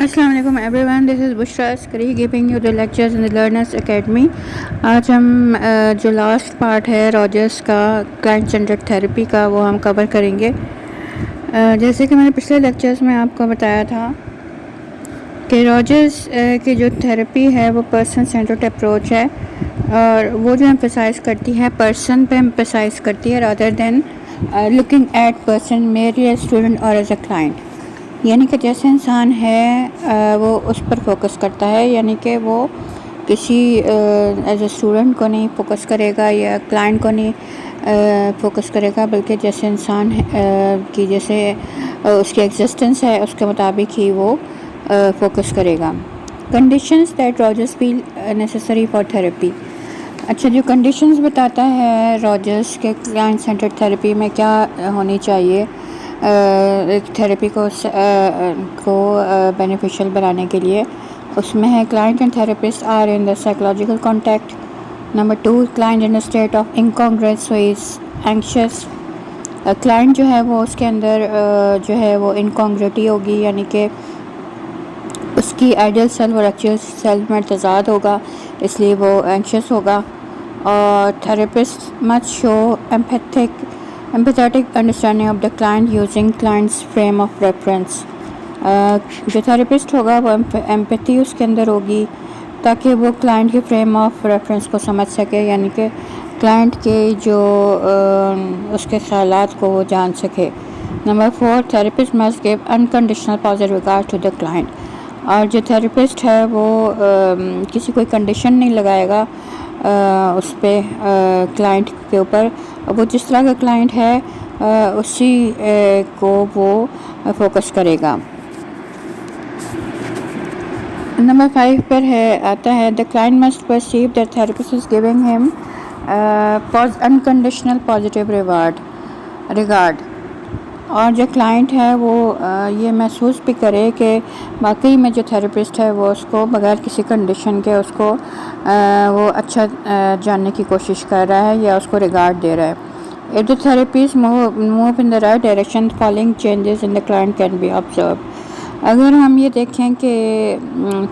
السلام علیکم every one, دس از بشرا عسکری giving you the lectures in the learners academy. آج ہم جو لاسٹ پارٹ ہے راجرس کا کلائنٹ سینٹرڈ تھیراپی کا وہ ہم کور کریں گے۔ جیسے کہ میں نے پچھلے لیکچرز میں آپ کو بتایا تھا کہ راجرس کی جو تھیراپی ہے وہ پرسن سینٹرڈ اپروچ ہے، اور وہ جو ایمفیسائز کرتی ہے پرسن پہ ایمفیسائز کرتی ہے rather than looking at person merely as student اور ایز اے کلائنٹ، یعنی کہ جیسے انسان ہے وہ اس پر فوکس کرتا ہے، یعنی کہ وہ کسی ایز اے اسٹوڈنٹ کو نہیں فوکس کرے گا یا کلائنٹ کو نہیں فوکس کرے گا، بلکہ جیسے انسان کی جیسے اس کی ایگزسٹنس ہے اس کے مطابق ہی وہ فوکس کرے گا۔ Conditions that Rogers feel necessary for therapy. اچھا، جو کنڈیشنز بتاتا ہے راجرس کے کلائنٹ سینٹرڈ تھیراپی میں کیا ہونی چاہیے ایک تھیراپی کو بینیفیشیل بنانے کے لیے، اس میں ہے client and therapist are in the psychological contact. Number 2، client in state of incongruence, so is anxious. Client جو ہے وہ اس کے اندر جو ہے وہ انکانگریٹی ہوگی، یعنی کہ اس کی آئیڈیل سیلف اور ایکچوئل سیلف میں تضاد ہوگا، اس لیے وہ اینکشیس ہوگا۔ اور therapist much show empathetic understanding of the client using client's frame of reference۔ جو تھراپسٹ ہوگا وہ ایمپیتھی اس کے اندر ہوگی تاکہ وہ کلائنٹ کے فریم آف ریفرنس کو سمجھ سکے، یعنی کہ کلائنٹ کے جو اس کے خیالات کو وہ جان سکے۔ Number 4، therapist must give unconditional positive regard to the client۔ اور جو تھراپسٹ ہے وہ کسی کوئی کنڈیشن نہیں لگائے گا اس پہ کلائنٹ کے اوپر، وہ جس طرح کا کلائنٹ ہے اسی کو وہ فوکس کرے گا۔ نمبر 5 پر آتا ہے the client must perceive that therapist is giving him unconditional positive regard۔ اور جو کلائنٹ ہے وہ یہ محسوس بھی کرے کہ واقعی میں جو تھراپسٹ ہے وہ اس کو بغیر کسی کنڈیشن کے اس کو وہ اچھا جاننے کی کوشش کر رہا ہے یا اس کو ریگارڈ دے رہا ہے۔ If the therapist move in the right direction, following changes in the client can be observed۔ اگر ہم یہ دیکھیں کہ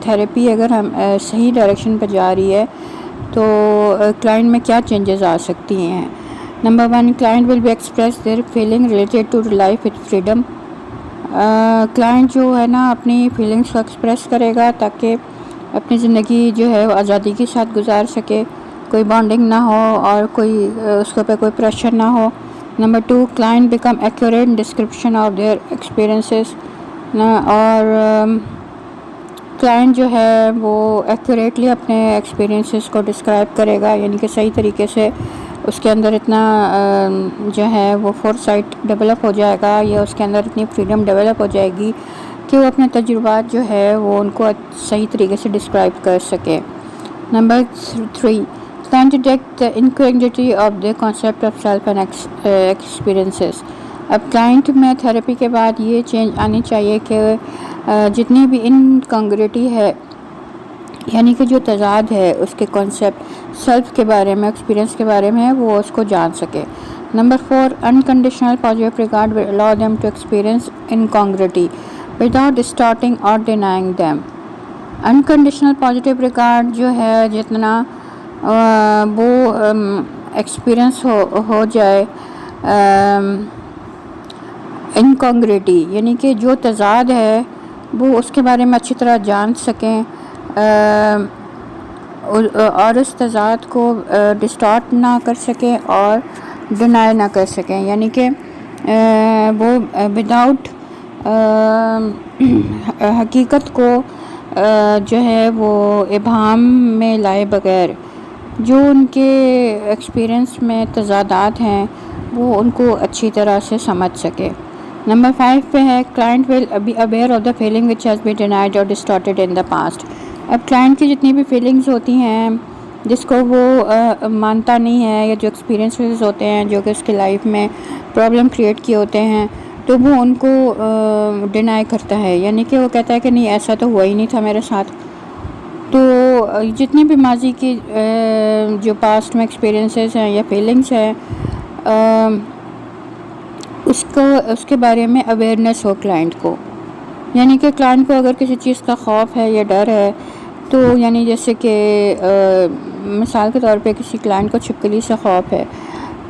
تھیراپی اگر ہم صحیح ڈائریکشن پہ جا رہی ہے تو کلائنٹ میں کیا چینجز آ سکتی ہیں۔ Number 1، client will be express their feeling related to life with freedom۔ Client جو ہے نا اپنی فیلنگس کو ایکسپریس کرے گا تاکہ اپنی زندگی جو ہے وہ آزادی کے ساتھ گزار سکے، کوئی بانڈنگ نہ ہو اور کوئی اس کے اوپر کوئی پریشر نہ ہو۔ Number 2، client become accurate in description of their experiences۔ اور کلائنٹ جو ہے وہ ایکوریٹلی اپنے ایکسپیرینسز کو ڈسکرائب کرے گا، یعنی کہ صحیح طریقے سے اس کے اندر اتنا جو ہے وہ فور سائٹ ڈیولپ ہو جائے گا یا اس کے اندر اتنی فریڈم ڈیولپ ہو جائے گی کہ وہ اپنے تجربات جو ہے وہ ان کو صحیح طریقے سے ڈسکرائب کر سکے۔ Number 3، client detect the incongruity of the concept of self and experiences۔ اب کلائنٹ میں تھراپی کے بعد یہ چینج آنی چاہیے کہ جتنی بھی انکانگریٹی ہے، یعنی کہ جو تضاد ہے اس کے کانسیپٹ سیلف کے بارے میں، ایکسپیرینس کے بارے میں، وہ اس کو جان سکے۔ Number 4، unconditional positive regard will allow them to experience incongruity without distorting or denying them۔ unconditional positive regard جو ہے جتنا وہ ایکسپیرینس ہو جائے انکانگریٹی، یعنی کہ جو تضاد ہے وہ اس کے بارے میں اچھی طرح جان سکیں اور اس تضاد کو ڈسٹارٹ نہ کر سکیں اور ڈینائی نہ کر سکیں، یعنی کہ وہ وداؤٹ حقیقت کو جو ہے وہ ابہام میں لائے بغیر جو ان کے ایکسپیرینس میں تضادات ہیں وہ ان کو اچھی طرح سے سمجھ سکے۔ نمبر 5 پہ ہے client will be aware of the feeling which has been denied or distorted in the past۔ اب کلائنٹ کی جتنی بھی فیلنگز ہوتی ہیں جس کو وہ مانتا نہیں ہے یا جو ایکسپیرینسز ہوتے ہیں جو کہ اس کی لائف میں پرابلم کریٹ کیے ہوتے ہیں تو وہ ان کو ڈینائی کرتا ہے، یعنی کہ وہ کہتا ہے کہ نہیں ایسا تو ہوا ہی نہیں تھا میرے ساتھ۔ تو جتنی بھی ماضی کی جو پاسٹ میں ایکسپیرینسز ہیں یا فیلنگس ہیں اس کے بارے میں اویئرنیس ہو کلائنٹ کو، یعنی کہ کلائنٹ کو اگر کسی چیز کا خوف ہے یا ڈر ہے تو یعنی جیسے کہ مثال کے طور پہ کسی کلائنٹ کو چھپکلی سے خوف ہے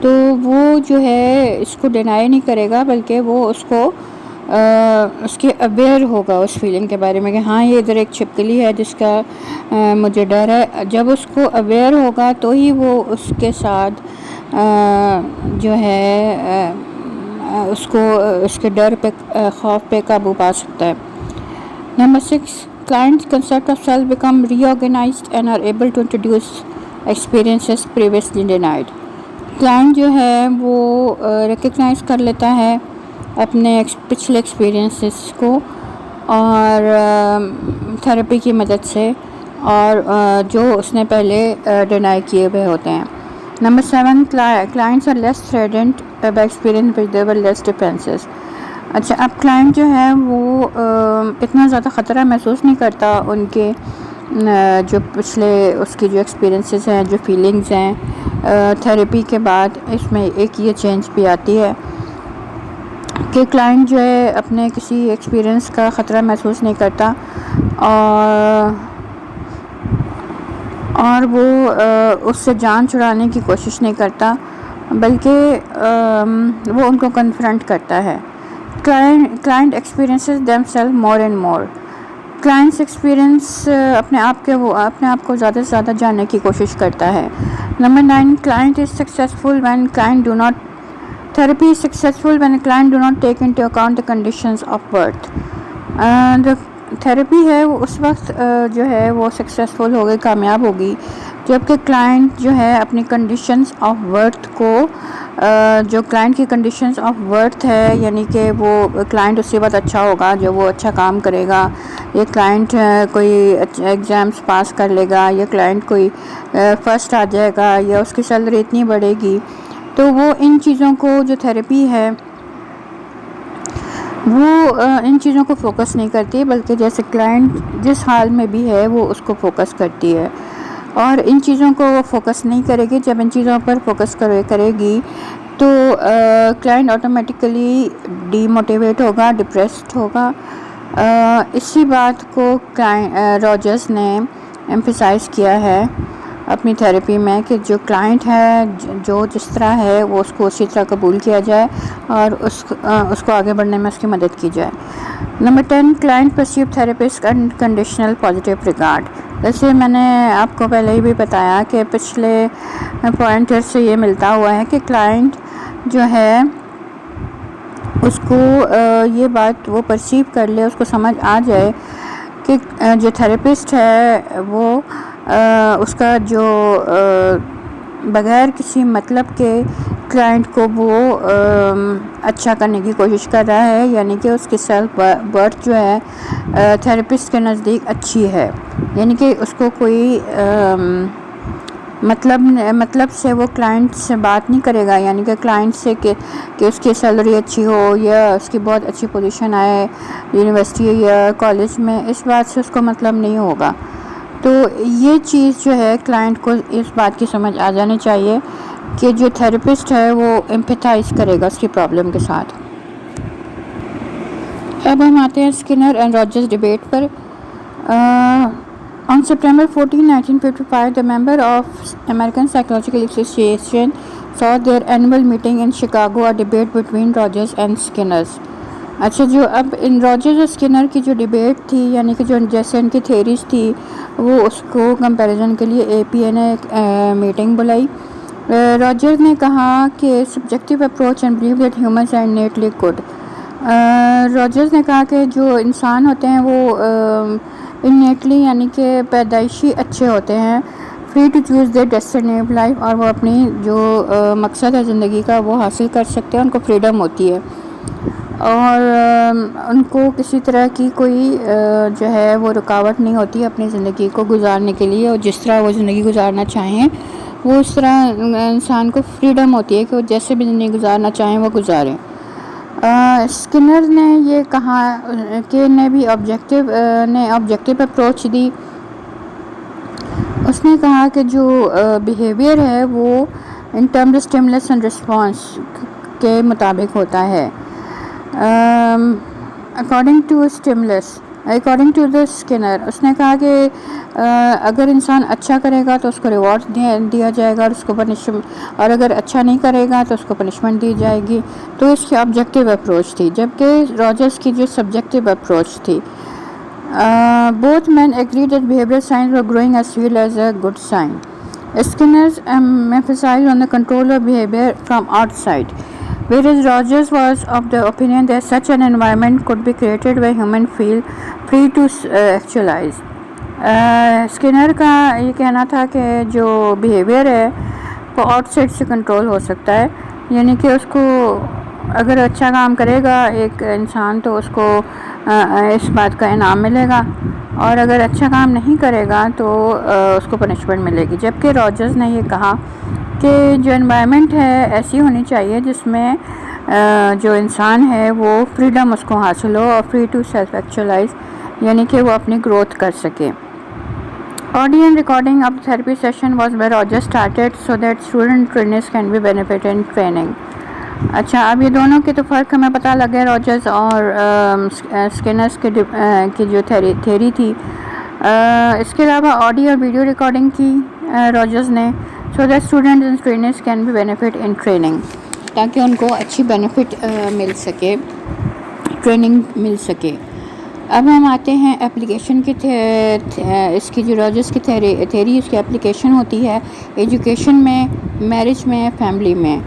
تو وہ جو ہے اس کو ڈینائی نہیں کرے گا، بلکہ وہ اس کو اس کے اویئر ہوگا اس فیلنگ کے بارے میں کہ ہاں یہ ادھر ایک چھپکلی ہے جس کا مجھے ڈر ہے۔ جب اس کو اویئر ہوگا تو ہی وہ اس کے ساتھ جو ہے اس کو اس کے ڈر پہ خوف پہ قابو پا سکتا ہے۔ Number 6، clients concept of self become reorganized and are able to introduce experiences previously denied۔ Client جو ہے وہ ریکگنائز کر لیتا ہے اپنے پچھلے ایکسپیرینسز کو اور تھیراپی کی مدد سے، اور جو اس نے پہلے ڈینائی کیے ہوئے ہوتے ہیں۔ Number 7، clients are less threatened by experience with their less defenses۔ اچھا، اب کلائنٹ جو ہے وہ اتنا زیادہ خطرہ محسوس نہیں کرتا ان کے جو پچھلے اس کی جو ایکسپیرینسز ہیں، جو فیلنگز ہیں۔ تھیراپی کے بعد اس میں ایک یہ چینج بھی آتی ہے کہ کلائنٹ جو ہے اپنے کسی ایکسپیرینس کا خطرہ محسوس نہیں کرتا اور وہ اس سے جان چھڑانے کی کوشش نہیں کرتا، بلکہ وہ ان کو کنفرنٹ کرتا ہے۔ Client experiences them self more and more. Clients experience اپنے آپ کو زیادہ سے زیادہ جاننے کی کوشش کرتا ہے۔ Number 9، client is successful when client do not therapy is successful when a client do not take into account the conditions of birth۔ Therapy ہے وہ اس وقت جو ہے وہ سکسیزفل ہوگی، کامیاب ہوگی، جبکہ کلائنٹ جو ہے اپنی کنڈیشنز آف برتھ کو جو کلائنٹ کی کنڈیشنز آف برتھ ہے، یعنی کہ وہ کلائنٹ اسی وقت اچھا ہوگا جب وہ اچھا کام کرے گا، یہ کلائنٹ کوئی ایگزامس پاس کر لے گا، یا کلائنٹ کوئی فرسٹ آ جائے گا، یا اس کی سیلری اتنی بڑھے گی، تو وہ ان چیزوں کو جو تھیراپی ہے وہ ان چیزوں کو فوکس نہیں کرتی، بلکہ جیسے کلائنٹ جس حال میں بھی ہے وہ اس کو فوکس کرتی ہے، اور ان چیزوں کو وہ فوکس نہیں کرے گی۔ جب ان چیزوں پر فوکس کرے گی تو کلائنٹ آٹومیٹیکلی ڈی موٹیویٹ ہوگا، ڈپریسڈ ہوگا۔ اسی بات کو راجرز نے ایمفیسائز کیا ہے اپنی تھیراپی میں کہ جو کلائنٹ ہے جو جس طرح ہے وہ اس کو اسی طرح قبول کیا جائے اور اس کو آگے بڑھنے میں اس کی مدد کی جائے۔ Number 10، client perceive therapist conditional positive regard. جیسے میں نے آپ کو پہلے ہی بھی بتایا کہ پچھلے پوائنٹر سے یہ ملتا ہوا ہے کہ کلائنٹ جو ہے اس کو یہ بات وہ پرسیو کر لے، اس کو سمجھ آ جائے کہ جو تھیراپسٹ ہے وہ اس کا جو بغیر کسی مطلب کے کلائنٹ کو وہ اچھا کرنے کی کوشش کر رہا ہے، یعنی کہ اس کی سیلف برتھ جو ہے تھیراپسٹ کے نزدیک اچھی ہے، یعنی کہ اس کو کوئی مطلب سے وہ کلائنٹ سے بات نہیں کرے گا، یعنی کہ کلائنٹ سے کہ اس کی سیلری اچھی ہو یا اس کی بہت اچھی پوزیشن آئے یونیورسٹی یا کالج میں، اس بات سے اس کو مطلب نہیں ہوگا۔ تو یہ چیز جو ہے کلائنٹ کو اس بات کی سمجھ آ جانی چاہیے کہ جو تھیراپسٹ ہے وہ ایمپیتھائز کرے گا اس کی پرابلم کے ساتھ۔ اب ہم آتے ہیں Skinner and Rogers debate per. On September 14, 1955, the members of American Psychological Association saw their annual meeting in Chicago, a debate between Rogers and Skinner۔ اچھا، جو اب ان راجرز اور اسکنر کی جو ڈیبیٹ تھی، یعنی کہ جو جیسے ان کی تھیریز تھی، وہ اس کو کمپیریزن کے لیے اے پی اے نے ایک میٹنگ بلائی۔ راجرز نے کہا کہ subjective approach and believe that humans are innately good. Rogers نے کہا کہ جو انسان ہوتے ہیں وہ انیٹلی یعنی کہ پیدائشی اچھے ہوتے ہیں، free to choose their destiny of life, اور وہ اپنی جو مقصد ہے زندگی کا وہ حاصل کر سکتے ہیں، ان کو فریڈم ہوتی ہے، اور ان کو کسی طرح کی کوئی جو ہے وہ رکاوٹ نہیں ہوتی اپنی زندگی کو گزارنے کے لیے، اور جس طرح وہ زندگی گزارنا چاہیں وہ اس طرح انسان کو فریڈم ہوتی ہے کہ وہ جیسے بھی زندگی گزارنا چاہیں وہ گزاریں۔ اسکنر نے یہ کہا کہ نے آبجیکٹیو اپروچ دی۔ اس نے کہا کہ جو بیہیویئر ہے وہ in terms stimulus and response کے مطابق ہوتا ہے۔ According to stimulus according to the Skinner, اس نے کہا کہ اگر انسان اچھا کرے گا تو اس کو ریوارڈ دیا جائے گا، اور اس کو اور اگر اچھا نہیں کرے گا تو اس کو پنشمنٹ دی جائے گی. تو اس کی آبجیکٹیو اپروچ تھی، جبکہ راجرز کی جو سبجیکٹیو اپروچ تھی. Both men agreed that behavioral signs were growing as well as a good sign. Skinner's emphasized on the control of behavior from outside, whereas Rogers was of the opinion that such an environment could be created where humans feel free to actualize. Skinner کا یہ کہنا تھا کہ جو behaviour ہے وہ out side سے control ہو سکتا ہے، یعنی کہ اس کو اگر اچھا کام کرے گا ایک انسان تو اس کو اس بات کا انعام ملے گا، اور اگر اچھا کام نہیں کرے گا تو اس کو پنشمنٹ ملے گی. جبکہ راجرز نے یہ کہا کہ جو انوائرمنٹ ہے ایسی ہونی چاہیے جس میں جو انسان ہے وہ فریڈم اس کو حاصل ہو اور فری ٹو سیلف ایکچولائز، یعنی کہ وہ اپنی گروتھ کر سکے. Audio and recording of the therapy session was where Rogers started so that student trainers can be benefited in training. اچھا، اب یہ دونوں کے تو فرق ہمیں پتہ لگے، راجرز اور اسکنرس کی جو تھیری تھی. اس کے علاوہ آڈیو اور ویڈیو ریکارڈنگ کی راجرز نے so that students and trainers can be benefited in training، تاکہ ان کو اچھی بینیفٹ مل سکے، ٹریننگ مل سکے. اب ہم آتے ہیں اپلیکیشن کی اس کی جو راجرز کی تھیری اس کی اپلیکیشن ہوتی ہے ایجوکیشن میں، میرج میں، فیملی میں.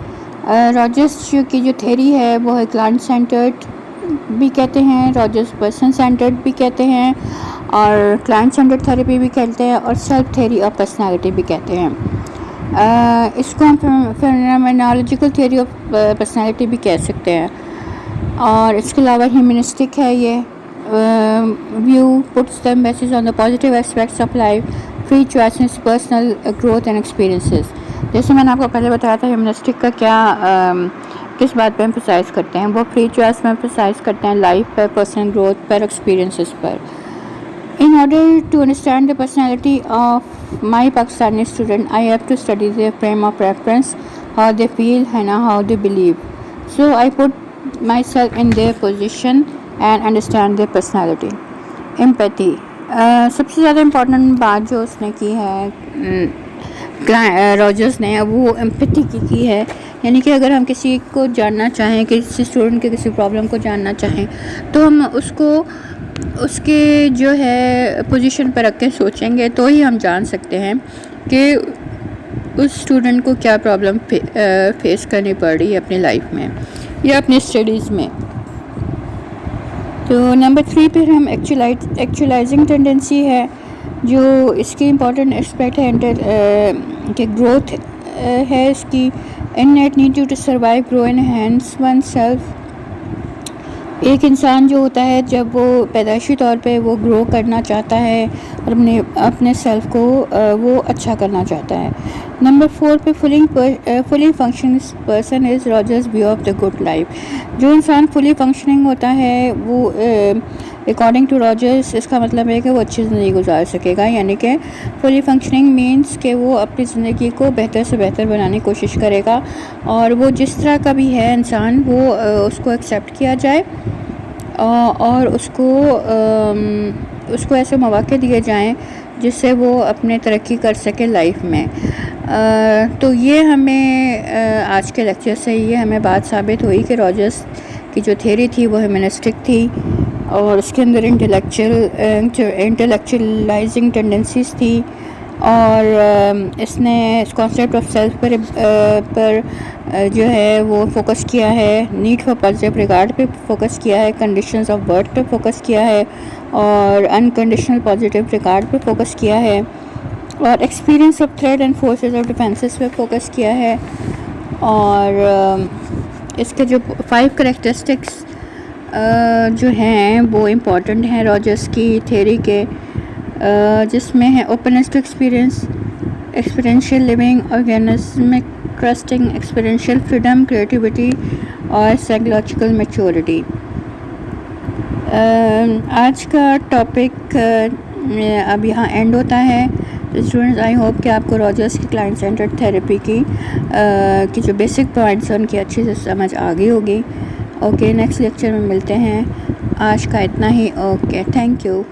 راجرز کی جو تھیری ہے وہ ہے کلائنٹ سینٹرڈ بھی کہتے ہیں، راجرز پرسن سینٹرڈ بھی کہتے ہیں، اور کلائنٹ سینٹرڈ تھیراپی بھی کہتے ہیں، اور سیلف تھیوری آف پرسنالٹی بھی کہتے ہیں. اس کو ہم فینومینالوجیکل تھیوری آف پرسنالٹی بھی کہہ سکتے ہیں. اور اس کے علاوہ ہیومنسٹک ہے یہ view puts the emphasis on the positive aspects of life, free choices, personal growth and experiences. جیسے میں نے آپ کو پہلے بتایا تھا ہیومنسٹک کا کیا کس بات پہ ایمفسائز کرتے ہیں، وہ فری چوائس میں ایمفسائز کرتے ہیں، life per, personal growth per, experiences per. In order to understand the personality of my Pakistani student, I have to study their frame of reference, how they feel and how they believe. So I put myself in their position and understand their personality. Empathy. سب سے زیادہ important بات جو اس نے کی ہے Rogers نے، وہ empathy کی ہے. یعنی کہ اگر ہم کسی کو جاننا چاہیں، کسی اسٹوڈنٹ کے کسی پرابلم کو جاننا چاہیں تو ہم اس کو اس کے جو ہے پوزیشن پر رکھ کے سوچیں گے تو ہی ہم جان سکتے ہیں کہ اس اسٹوڈنٹ کو کیا پرابلم فیس کرنی پڑ رہی ہے اپنی لائف میں یا اپنی اسٹڈیز میں. تو نمبر 3 پہ ہم ایکچولائزنگ ٹینڈنسی ہے، جو اس کی امپورٹنٹ اسپیکٹ ہے کہ گروتھ ہے اس کی. Innate need to survive, grow enhance oneself. ایک انسان جو ہوتا ہے جب وہ پیدائشی طور پہ وہ گرو کرنا چاہتا ہے اور اپنے سیلف کو وہ اچھا کرنا چاہتا ہے. نمبر 4 پہ fully functioning person is Rogers view of the good life. جو انسان فلی فنکشننگ ہوتا ہے وہ اکارڈنگ ٹو راجرز اس کا مطلب ہے کہ وہ اچھی زندگی گزار سکے گا. یعنی کہ فلی فنکشننگ مینس کہ وہ اپنی زندگی کو بہتر سے بہتر بنانے کی کوشش کرے گا، اور وہ جس طرح کا بھی ہے انسان وہ اس کو ایکسیپٹ کیا جائے اور اس کو ایسے مواقع دیے جائیں جس سے وہ اپنے ترقی کر سکے لائف میں. تو یہ ہمیں آج کے لیکچر سے یہ ہمیں بات ثابت ہوئی کہ راجرز کی جو تھیوری تھی وہ ہیومنسٹک تھی، اور اس کے اندر انٹلیکچولائزنگ ٹینڈنسیز تھی، اور اس نے اس کانسیپٹ آف سیلف پر جو ہے وہ فوکس کیا ہے، نیڈ فار پازیٹیو ریگارڈ پہ فوکس کیا ہے، کنڈیشنز آف برتھ پہ فوکس کیا ہے، اور انکنڈیشنل پازیٹیو ریگارڈ پہ فوکس کیا ہے، اور experience of threat and forces of defences پہ فوکس کیا ہے. اور اس کے جو 5 کریکٹرسٹکس جو ہیں وہ امپورٹنٹ ہیں راجرز کی تھیوری کے، جس میں ہے openness to experiential living, organismic trusting, experiential freedom, creativity اور سائیکولوجیکل میچورٹی. آج کا ٹاپک اب یہاں اینڈ ہوتا ہے. اسٹوڈنٹس آئی ہوپ کہ آپ کو راجرز کی کلائنٹ سینٹرڈ تھیراپی کی جو بیسک پوائنٹس ہیں ان کی اچھی سے سمجھ آ گئی ہوگی. اوکے نیکسٹ لیکچر میں ملتے ہیں. آج کا اتنا ہی. Okay thank you.